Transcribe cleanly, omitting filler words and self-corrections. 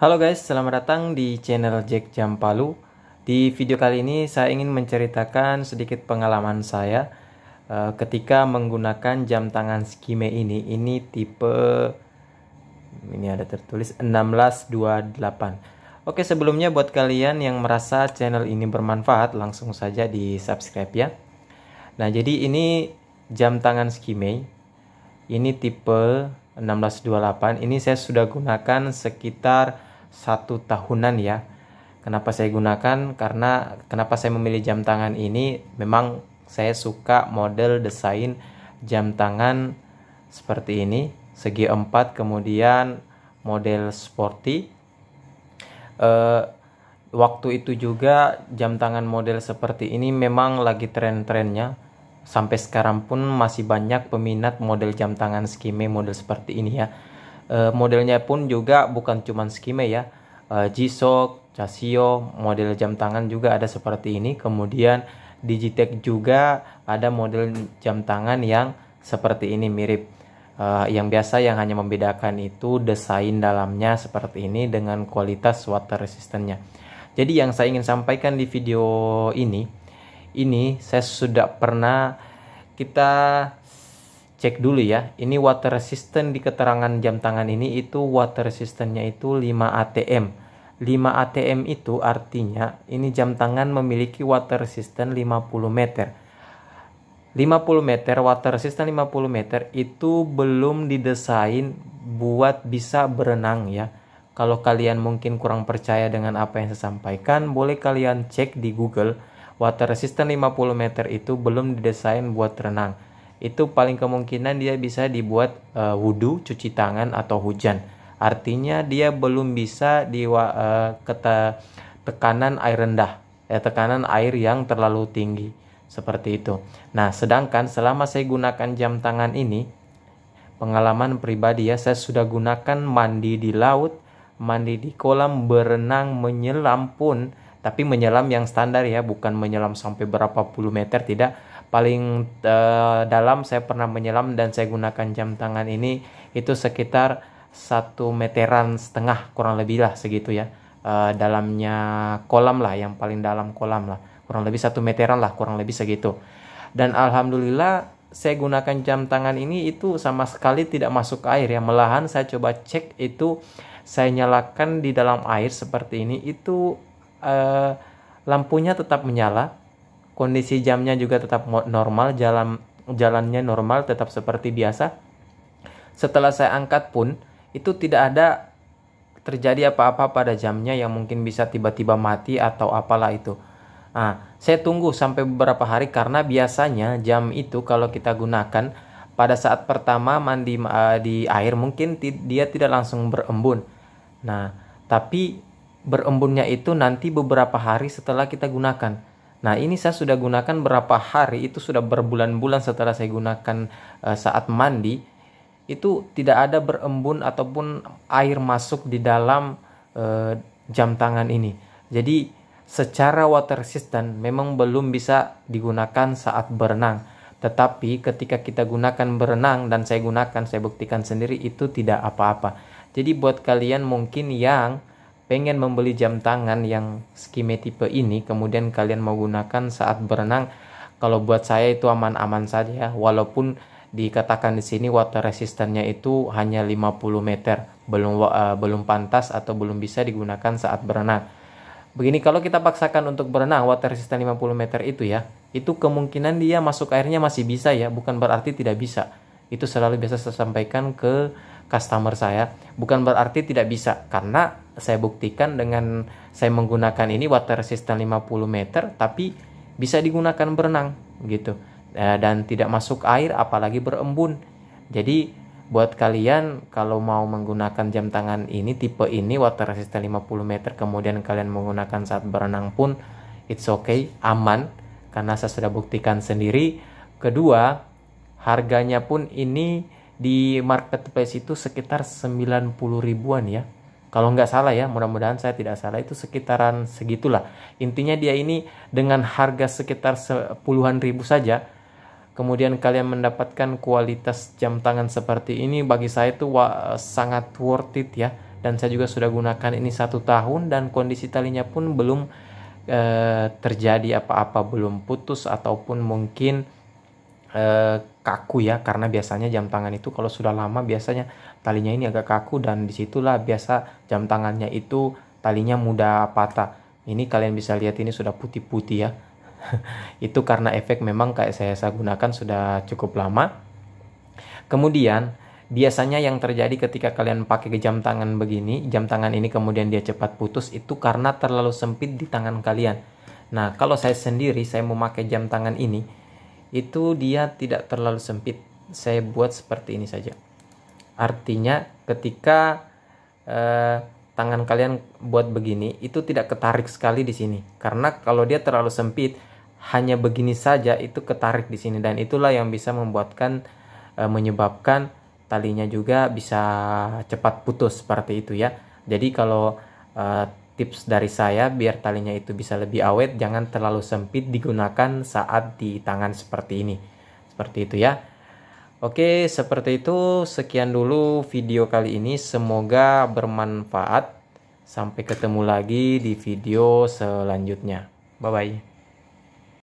Halo guys, selamat datang di channel Jack Jam Palu. Di video kali ini saya ingin menceritakan sedikit pengalaman saya ketika menggunakan jam tangan Skime ini. Ini tipe, ini ada tertulis 1628. Oke, sebelumnya buat kalian yang merasa channel ini bermanfaat, langsung saja di subscribe ya. Nah, jadi ini jam tangan Skime. Ini tipe 1628. Ini saya sudah gunakan sekitar 1 tahunan ya. Kenapa saya gunakan? Karena kenapa saya memilih jam tangan ini? Memang saya suka model desain jam tangan seperti ini, segi 4, kemudian model sporty. Waktu itu juga jam tangan model seperti ini memang lagi tren-trennya. Sampai sekarang pun masih banyak peminat model jam tangan Skime model seperti ini ya. Modelnya pun juga bukan cuma Skime ya, G-Shock, Casio, model jam tangan juga ada seperti ini. Kemudian Digitech juga ada model jam tangan yang seperti ini, mirip. Yang biasa yang hanya membedakan itu desain dalamnya seperti ini dengan kualitas water resistance-nya. Jadi yang saya ingin sampaikan di video ini saya sudah pernah, kita cek dulu ya. Ini water resistant di keterangan jam tangan ini, itu water resistance-nya itu 5 ATM. 5 ATM itu artinya ini jam tangan memiliki water resistant 50 meter. 50 meter, water resistant 50 meter itu belum didesain buat bisa berenang ya. Kalau kalian mungkin kurang percaya dengan apa yang saya sampaikan, boleh kalian cek di Google. Water resistant 50 meter itu belum didesain buat renang. Itu paling kemungkinan dia bisa dibuat wudhu, cuci tangan, atau hujan. Artinya dia belum bisa di tekanan air rendah, tekanan air yang terlalu tinggi seperti itu. Nah, sedangkan selama saya gunakan jam tangan ini, pengalaman pribadi ya, saya sudah gunakan mandi di laut, mandi di kolam, berenang, menyelam pun, tapi menyelam yang standar ya, bukan menyelam sampai berapa puluh meter, tidak. Paling dalam saya pernah menyelam dan saya gunakan jam tangan ini itu sekitar 1,5 meteran, kurang lebih lah segitu ya. Dalamnya kolam lah, yang paling dalam kolam lah, kurang lebih 1 meteran lah, kurang lebih segitu. Dan alhamdulillah saya gunakan jam tangan ini itu sama sekali tidak masuk air ya. Malahan saya coba cek itu, saya nyalakan di dalam air seperti ini, itu lampunya tetap menyala, kondisi jamnya juga tetap normal, jalannya normal, tetap seperti biasa. Setelah saya angkat pun itu tidak ada terjadi apa-apa pada jamnya yang mungkin bisa tiba-tiba mati atau apalah itu. Nah, saya tunggu sampai beberapa hari karena biasanya jam itu kalau kita gunakan pada saat pertama mandi di air mungkin dia tidak langsung berembun. Nah, tapi berembunnya itu nanti beberapa hari setelah kita gunakan. Nah, ini saya sudah gunakan berapa hari, itu sudah berbulan-bulan setelah saya gunakan saat mandi, itu tidak ada berembun ataupun air masuk di dalam jam tangan ini. Jadi secara water resistant memang belum bisa digunakan saat berenang. Tetapi ketika kita gunakan berenang, dan saya gunakan, saya buktikan sendiri, itu tidak apa-apa. Jadi buat kalian mungkin yang pengen membeli jam tangan yang Skime tipe ini, kemudian kalian mau gunakan saat berenang, kalau buat saya itu aman-aman saja, walaupun dikatakan di sini water resistance-nya itu hanya 50 meter, belum pantas atau belum bisa digunakan saat berenang. Begini, kalau kita paksakan untuk berenang water resistance 50 meter itu ya, itu kemungkinan dia masuk airnya masih bisa ya, bukan berarti tidak bisa. Itu selalu biasa saya sampaikan ke customer saya, bukan berarti tidak bisa, karena saya buktikan dengan saya menggunakan ini water resistant 50 meter tapi bisa digunakan berenang gitu, dan tidak masuk air apalagi berembun. Jadi buat kalian kalau mau menggunakan jam tangan ini tipe ini water resistant 50 meter kemudian kalian menggunakan saat berenang pun it's okay, aman, karena saya sudah buktikan sendiri. Kedua, harganya pun ini di marketplace itu sekitar 90 ribuan ya, kalau nggak salah ya, mudah-mudahan saya tidak salah, itu sekitaran segitulah. Intinya dia ini dengan harga sekitar puluhan ribu saja, kemudian kalian mendapatkan kualitas jam tangan seperti ini, bagi saya itu sangat worth it ya. dan saya juga sudah gunakan ini 1 tahun dan kondisi talinya pun belum terjadi apa-apa, belum putus ataupun mungkin kaku ya, karena biasanya jam tangan itu kalau sudah lama biasanya talinya ini agak kaku dan disitulah biasa jam tangannya itu talinya mudah patah. Ini kalian bisa lihat ini sudah putih-putih ya. Itu karena efek memang kayak saya gunakan sudah cukup lama. Kemudian biasanya yang terjadi ketika kalian pakai jam tangan begini, jam tangan ini kemudian dia cepat putus, itu karena terlalu sempit di tangan kalian. Nah, kalau saya sendiri, saya memakai jam tangan ini, itu dia tidak terlalu sempit. Saya buat seperti ini saja. Artinya ketika tangan kalian buat begini, itu tidak ketarik sekali di sini. Karena kalau dia terlalu sempit, hanya begini saja itu ketarik di sini, dan itulah yang bisa menyebabkan talinya juga bisa cepat putus seperti itu ya. Jadi kalau tips dari saya biar talinya itu bisa lebih awet, jangan terlalu sempit digunakan saat di tangan seperti ini. Seperti itu ya. Oke, seperti itu. Sekian dulu video kali ini. Semoga bermanfaat. Sampai ketemu lagi di video selanjutnya. Bye-bye.